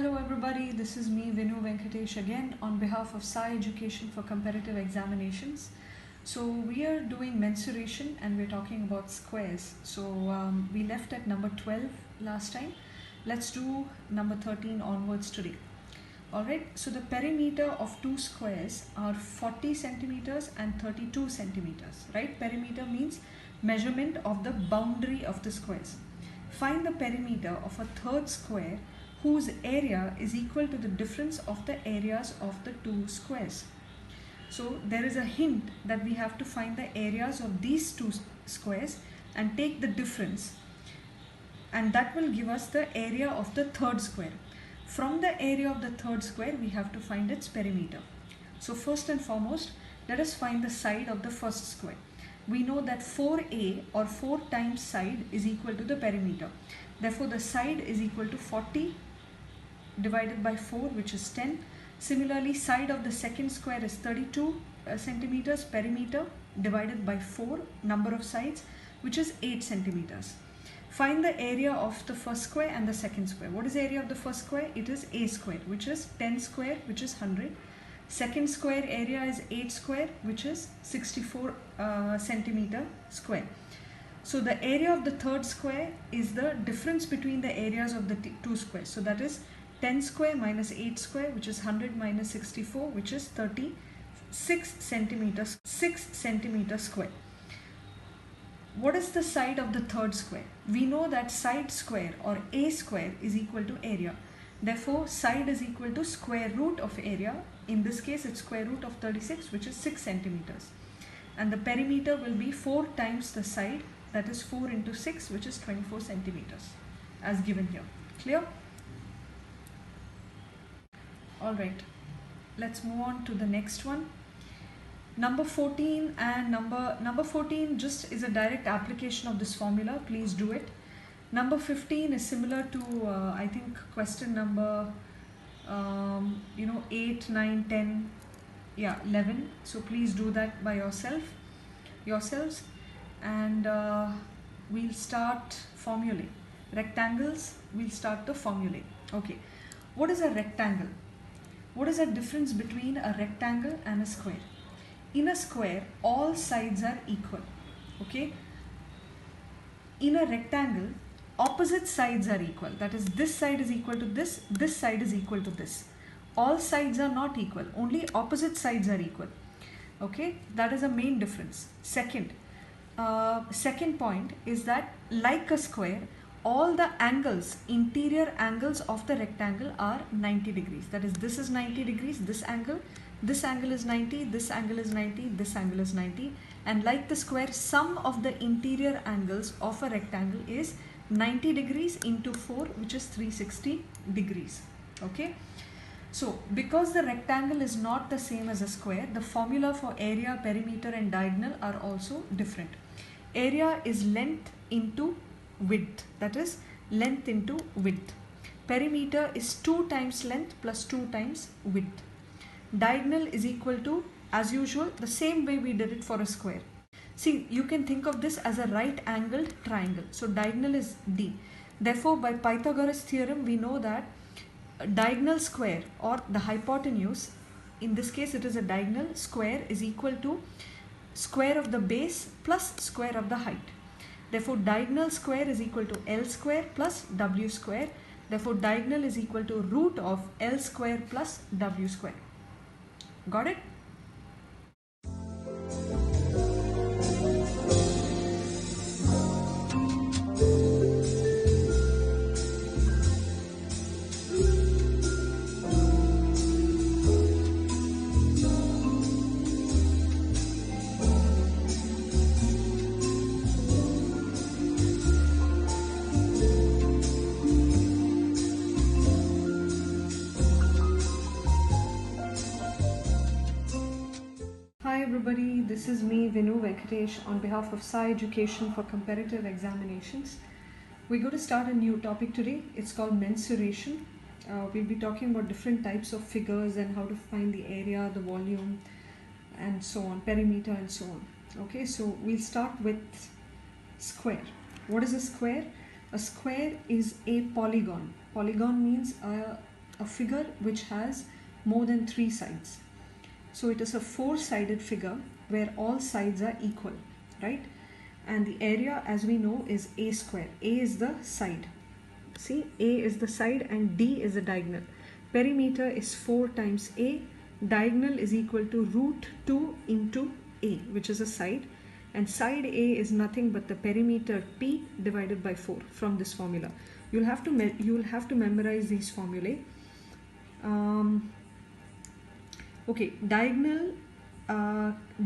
Hello everybody, this is me Vinu Venkatesh again on behalf of Sai Education for Competitive Examinations. So we are doing mensuration and we're talking about squares. So we left at number 12 last time. Let's do number 13 onwards today. Alright, so the perimeter of two squares are 40 centimeters and 32 centimeters, right? Perimeter means measurement of the boundary of the squares. Find the perimeter of a third square whose area is equal to the difference of the areas of the two squares. So there is a hint that we have to find the areas of these two squares and take the difference, and that will give us the area of the third square. From the area of the third square we have to find its perimeter. So first and foremost, let us find the side of the first square. We know that 4a or 4 times side is equal to the perimeter. Therefore the side is equal to 40 divided by 4, which is 10. Similarly, side of the second square is 32 centimeters, perimeter divided by 4, number of sides, which is 8 centimeters. Find the area of the first square and the second square. What is the area of the first square? It is a square, which is 10 square, which is 100. Second square area is 8 square, which is 64 centimeter square. So the area of the third square is the difference between the areas of the two squares. So that is 10 square minus 8 square, which is 100 minus 64, which is 36 centimeters, 6 centimeter square. What is the side of the third square? We know that side square or a square is equal to area. Therefore, side is equal to square root of area. In this case, it's square root of 36, which is 6 centimeters. And the perimeter will be 4 times the side, that is 4 into 6, which is 24 centimeters, as given here. Clear? Alright, let's move on to the next one. Number 14 and number 14 just is a direct application of this formula. Please do it. Number 15 is similar to I think question number 8, 9, 10, 11. So please do that by yourselves, and we'll start formulae. Rectangles, we'll start the formulae. Okay, what is a rectangle? What is the difference between a rectangle and a square? In a square, all sides are equal. Okay. In a rectangle, opposite sides are equal. That is, this side is equal to this side is equal to this. All sides are not equal. Only opposite sides are equal. Okay. That is a main difference. Second point is that, like a square, all the angles, interior angles of the rectangle are 90 degrees. That is, this is 90 degrees, this angle is 90, this angle is 90, this angle is 90. And like the square, sum of the interior angles of a rectangle is 90 degrees into 4, which is 360 degrees. Okay. So, because the rectangle is not the same as a square, the formula for area, perimeter and diagonal are also different. Area is length into width, that is length into width. Perimeter is 2 times length plus 2 times width. Diagonal is equal to, as usual, the same way we did it for a square. See, you can think of this as a right angled triangle. So diagonal is D. Therefore, by Pythagoras theorem, we know that a diagonal square or the hypotenuse, in this case it is a diagonal square, is equal to square of the base plus square of the height. Therefore, diagonal square is equal to L square plus W square. Therefore, diagonal is equal to root of L square plus W square. Got it? Hi everybody, this is me Vinu Venkatesh on behalf of Sai Education for Competitive Examinations. We're going to start a new topic today. It's called mensuration. We'll be talking about different types of figures and how to find the area, the volume and so on, perimeter and so on. Okay, so we'll start with square. What is a square? A square is a polygon. Polygon means a a figure which has more than 3 sides. So it is a 4-sided figure where all sides are equal, right? And the area, as we know, is a square. A is the side. See, A is the side and D is the diagonal. Perimeter is 4 times A. Diagonal is equal to root 2 into A, which is a side. And side A is nothing but the perimeter P divided by 4 from this formula. You will have to memorize these formulae. Okay, diagonal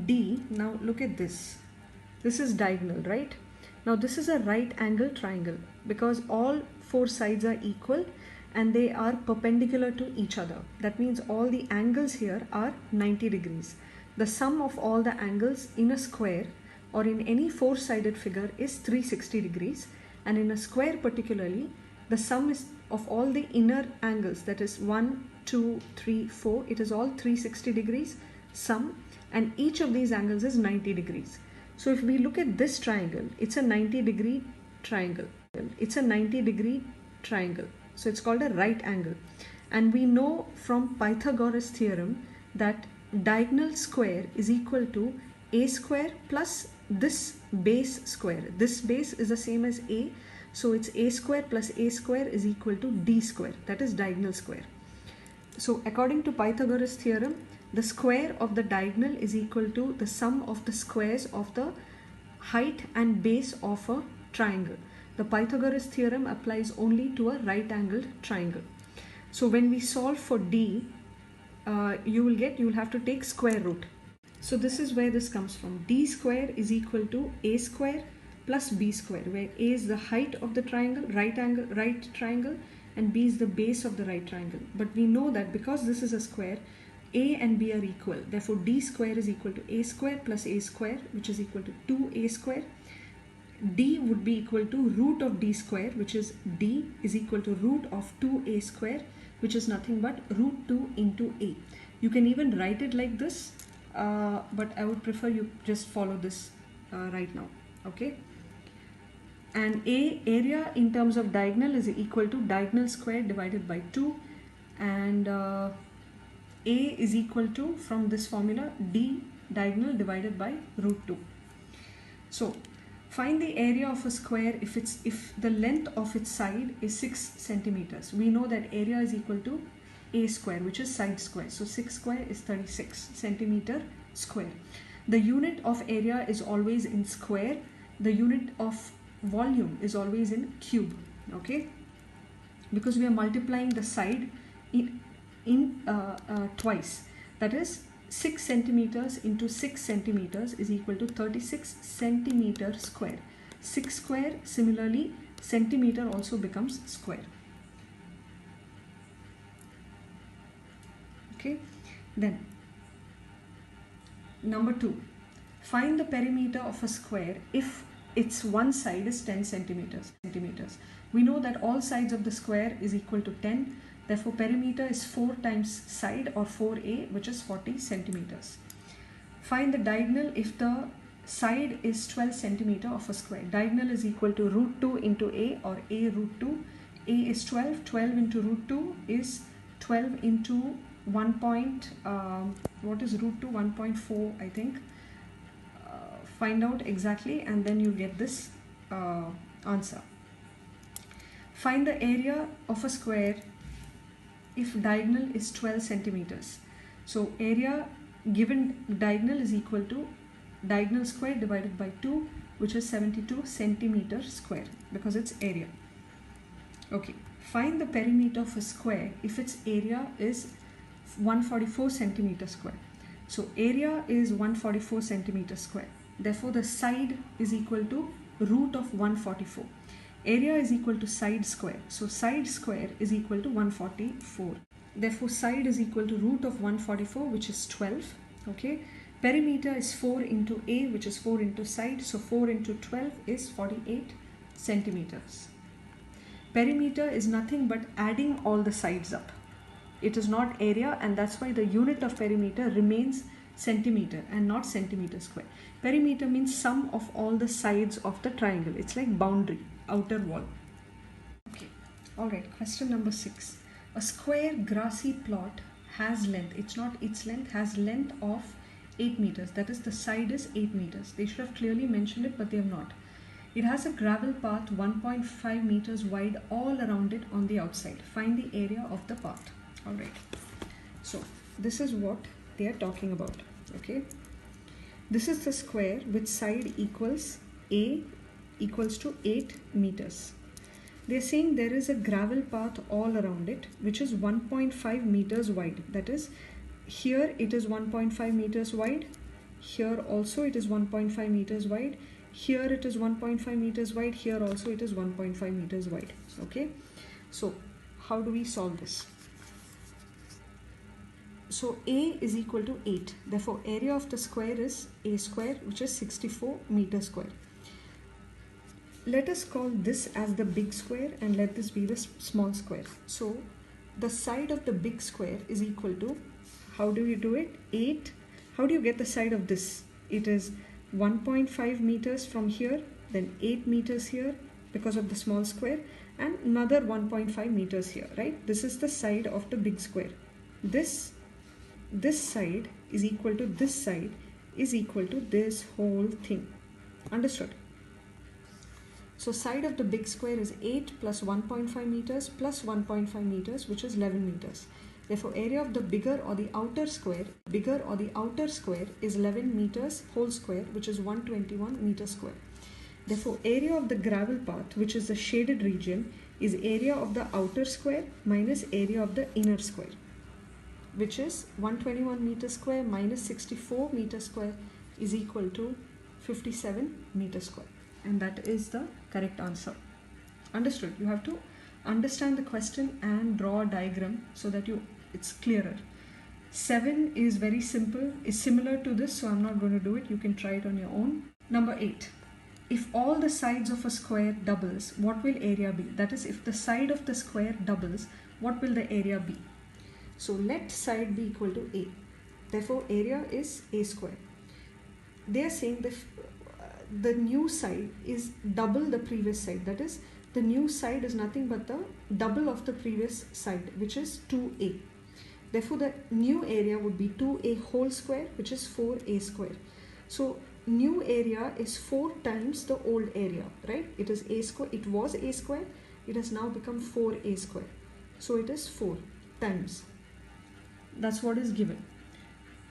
D. Now look at this. This is diagonal, right? Now this is a right angle triangle because all 4 sides are equal and they are perpendicular to each other. That means all the angles here are 90 degrees. The sum of all the angles in a square or in any 4-sided figure is 360 degrees, and in a square particularly, the sum is of all the inner angles, that is 1, 2, 3, 4, it is all 360 degrees sum, and each of these angles is 90 degrees. So if we look at this triangle, it's a 90-degree triangle. It's a 90-degree triangle. So it's called a right angle. And we know from Pythagoras Theorem that diagonal square is equal to a square plus this base square. This base is the same as a. So it's a square plus a square is equal to d square. That is diagonal square. So according to Pythagoras Theorem, the square of the diagonal is equal to the sum of the squares of the height and base of a triangle. The Pythagoras theorem applies only to a right angled triangle. So when we solve for D, you will have to take square root. So this is where this comes from. D square is equal to A square plus B square, where A is the height of the triangle, right triangle, and B is the base of the right triangle. But we know that because this is a square, A and B are equal. Therefore, D square is equal to A square plus A square, which is equal to 2A square. D would be equal to root of D square, which is D is equal to root of 2A square, which is nothing but root 2 into A. You can even write it like this, but I would prefer you just follow this right now, okay? And A area in terms of diagonal is equal to diagonal square divided by 2, and A is equal to, from this formula, D diagonal divided by root 2. So find the area of a square if the length of its side is 6 centimeters. We know that area is equal to A square, which is side square. So 6 square is 36 centimeter square. The unit of area is always in square. The unit of volume is always in cube, okay? Because we are multiplying the side in twice. That is 6 centimeters into 6 centimeters is equal to 36 centimeter square. 6 square, similarly, centimeter also becomes square. Okay, then number 2, find the perimeter of a square if its one side is 10 centimeters. We know that all sides of the square is equal to 10. Therefore, perimeter is 4 times side, or 4a, which is 40 centimeters. Find the diagonal if the side is 12 centimeter of a square. Diagonal is equal to root 2 into a, or a root 2. A is 12. 12 into root 2 is 12 into 1. What is root 2? 1.4, I think. Find out exactly, and then you get this answer. Find the area of a square if diagonal is 12 centimeters. So area given diagonal is equal to diagonal square divided by 2, which is 72 centimeter square, because it's area. Okay, find the perimeter of a square if its area is 144 centimeter square. So area is 144 centimeter square. Therefore, the side is equal to root of 144. Area is equal to side square. So side square is equal to 144. Therefore, side is equal to root of 144, which is 12. Okay. Perimeter is 4 into A, which is 4 into side. So 4 into 12 is 48 centimeters. Perimeter is nothing but adding all the sides up. It is not area, and that's why the unit of perimeter remains centimeter and not centimeter square. Perimeter means sum of all the sides of the triangle. It's like boundary, outer wall. Okay. Alright, question number 6. A square grassy plot has length, it's not its length, has length of 8 meters. That is, the side is 8 meters. They should have clearly mentioned it, but they have not. It has a gravel path 1.5 meters wide all around it on the outside. Find the area of the path. Alright. So, this is what they are talking about. Okay. This is the square which side equals A equals to 8 meters. They are saying there is a gravel path all around it which is 1.5 meters wide. That is, here it is 1.5 meters wide. Here also it is 1.5 meters wide. Here it is 1.5 meters wide. Here also it is 1.5 meters wide. Okay. So, how do we solve this? So, A is equal to 8. Therefore, area of the square is A square, which is 64 meters square. Let us call this as the big square and let this be the small square. So, the side of the big square is equal to, how do you do it? 8. How do you get the side of this? It is 1.5 meters from here, then 8 meters here because of the small square, and another 1.5 meters here, right? This is the side of the big square. This side is equal to this side is equal to this whole thing. Understood? So side of the big square is 8 plus 1.5 meters plus 1.5 meters, which is 11 meters. Therefore, area of the bigger or the outer square is 11 meters whole square, which is 121 meters square. Therefore, area of the gravel path, which is the shaded region, is area of the outer square minus area of the inner square, which is 121 meters square minus 64 meters square is equal to 57 meters square. And that is the correct answer. Understood? You have to understand the question and draw a diagram so that it's clearer. 7 is very simple, is similar to this, so I'm not going to do it. You can try it on your own. Number 8. If all the sides of a square doubles, what will area be? That is, if the side of the square doubles, what will the area be? So let side be equal to A. Therefore, area is A square. They are saying the new side is double the previous side. That is, the new side is nothing but the double of the previous side, which is 2A. Therefore, the new area would be 2A whole square, which is 4A square. So, new area is 4 times the old area, right? It is A square. It was A square. It has now become 4A square. So, it is 4 times. That's what is given.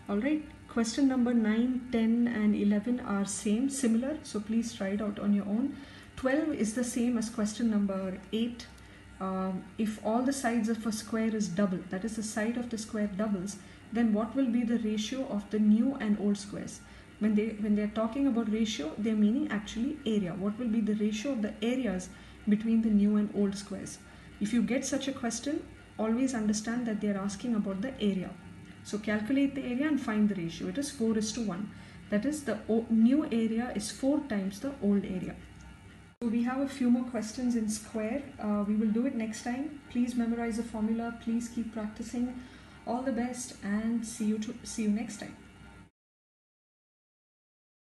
Alright. Question number 9, 10 and 11 are similar. So, please try it out on your own. 12 is the same as question number 8. If all the sides of a square is double, that is the side of the square doubles, then what will be the ratio of the new and old squares? When they are talking about ratio, they are meaning actually area. What will be the ratio of the areas between the new and old squares? If you get such a question, always understand that they are asking about the area. So calculate the area and find the ratio. It is 4:1. That is, the new area is 4 times the old area. So we have a few more questions in square. We will do it next time. Please memorize the formula. Please keep practicing. All the best and see you next time.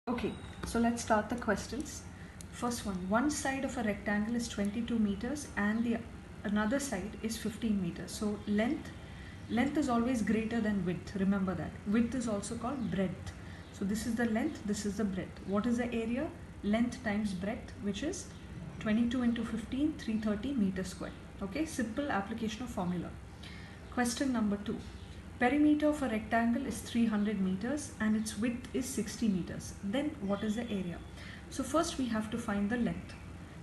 Okay, so let's start the questions. First one side of a rectangle is 22 meters and another side is 15 meters. So length is always greater than width. Remember that. Width is also called breadth. So this is the length, this is the breadth. What is the area? Length times breadth, which is 22 into 15, 330 meters square. Okay, simple application of formula. Question number 2. Perimeter of a rectangle is 300 meters and its width is 60 meters. Then what is the area? So first we have to find the length.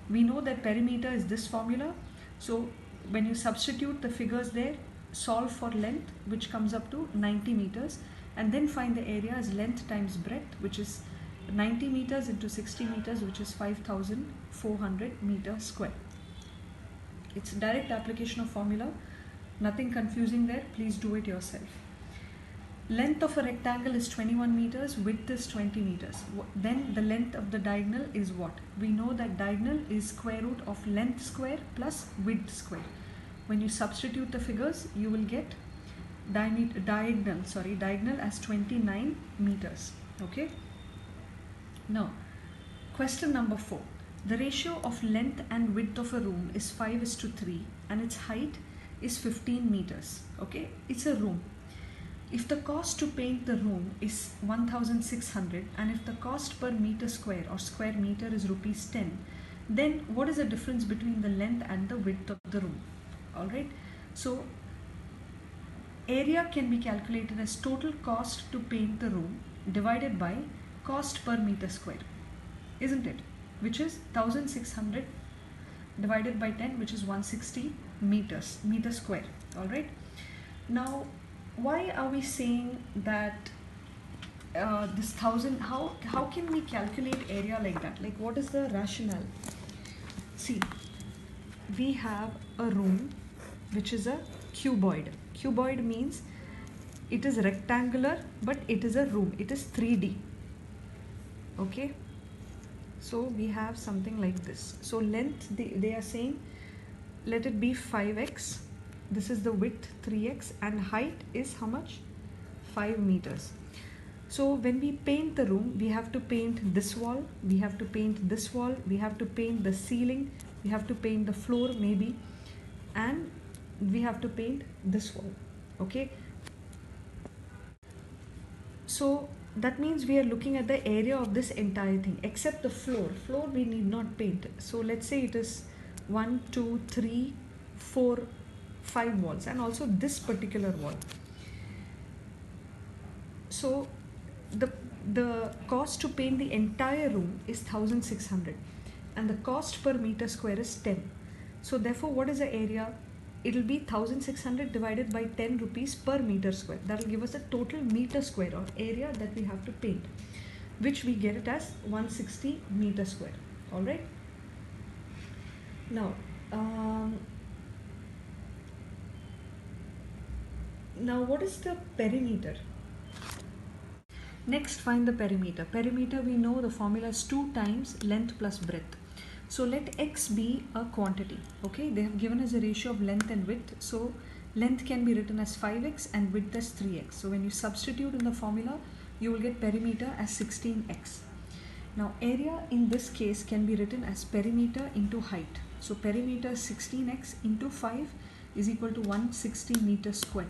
We know that perimeter is this formula. So when you substitute the figures there, solve for length, which comes up to 90 meters, and then find the area as length times breadth, which is 90 meters into 60 meters, which is 5,400 meters square. It's a direct application of formula. Nothing confusing there. Please do it yourself. Length of a rectangle is 21 meters, width is 20 meters. Then the length of the diagonal is what? We know that diagonal is square root of length square plus width square. When you substitute the figures, you will get diagonal as 29 meters. Okay. Now, question number 4. The ratio of length and width of a room is 5:3 and its height is 15 meters. Okay, it's a room. If the cost to paint the room is 1600 and if the cost per meter square or square meter is rupees 10, then what is the difference between the length and the width of the room? Alright, so area can be calculated as total cost to paint the room divided by cost per meter square, isn't it? Which is 1600 divided by 10, which is 160 meter square. Alright, now why are we saying that this 1000, how can we calculate area like that? Like, what is the rationale? See, we have a room which is a cuboid. Cuboid means it is rectangular, but it is a room. It is 3D. Okay, so we have something like this. So length, they are saying let it be 5x. This is the width 3x, and height is how much? 5 meters. So when we paint the room, we have to paint this wall, we have to paint this wall, we have to paint the ceiling, we have to paint the floor maybe, and we have to paint this wall. Okay, so that means we are looking at the area of this entire thing except the floor. Floor we need not paint. So let's say it is 1 2 3 4 5 walls, and also this particular wall. So the cost to paint the entire room is 1600 and the cost per meter square is 10. So therefore, what is the area? It will be 1600 divided by 10 rupees per meter square. That will give us the total meter square or area that we have to paint, which we get it as 160 meter square. All right. Now, now what is the perimeter? Next, find the perimeter. Perimeter, we know the formula is 2 times length plus breadth. So let x be a quantity. Okay, they have given us a ratio of length and width. So length can be written as 5x and width as 3x. So when you substitute in the formula, you will get perimeter as 16x. Now area in this case can be written as perimeter into height. So perimeter 16x into 5 is equal to 160 meters square.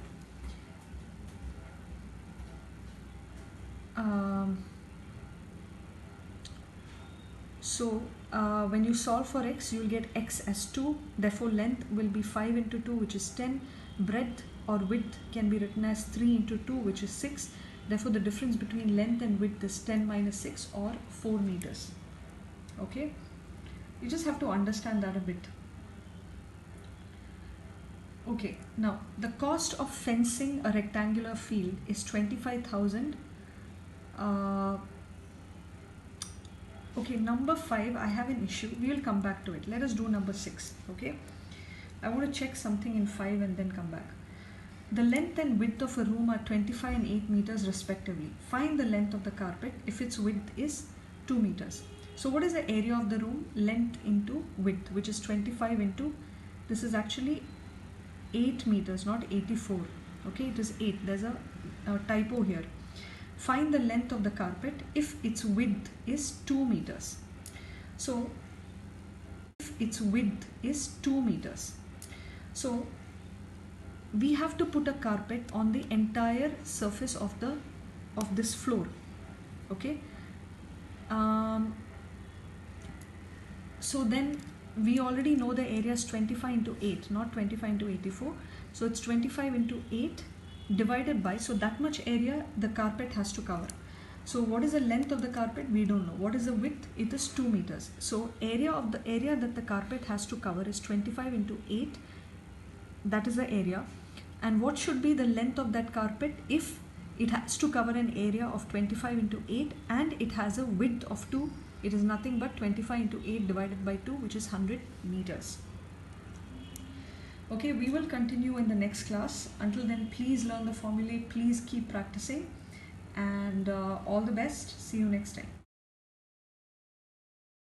When you solve for x, you will get x as 2. Therefore, length will be 5 into 2, which is 10. Breadth or width can be written as 3 into 2, which is 6. Therefore, the difference between length and width is 10 minus 6 or 4 meters. Okay, you just have to understand that a bit. Okay, now the cost of fencing a rectangular field is 25,000. Okay, number 5, I have an issue. We will come back to it. Let us do number 6. Okay, I want to check something in 5 and then come back. The length and width of a room are 25 and 8 meters respectively. Find the length of the carpet if its width is 2 meters. So what is the area of the room? Length into width, which is 25 into, this is actually 8 meters, not 84. Okay, it is 8. There's a typo here. Find the length of the carpet if its width is 2 meters. So if its width is 2 meters, so we have to put a carpet on the entire surface of this floor. Okay, so then we already know the area is 25 into 8, not 25 into 84. So it's 25 into 8 divided by, so that much area the carpet has to cover. So what is the length of the carpet? We don't know. What is the width? It is 2 meters. So area that the carpet has to cover is 25 into 8. That is the area. And what should be the length of that carpet if it has to cover an area of 25 into 8 and it has a width of 2? It is nothing but 25 into 8 divided by 2, which is 100 meters. Okay, we will continue in the next class. Until then, please learn the formulae, please keep practicing, and all the best. See you next time.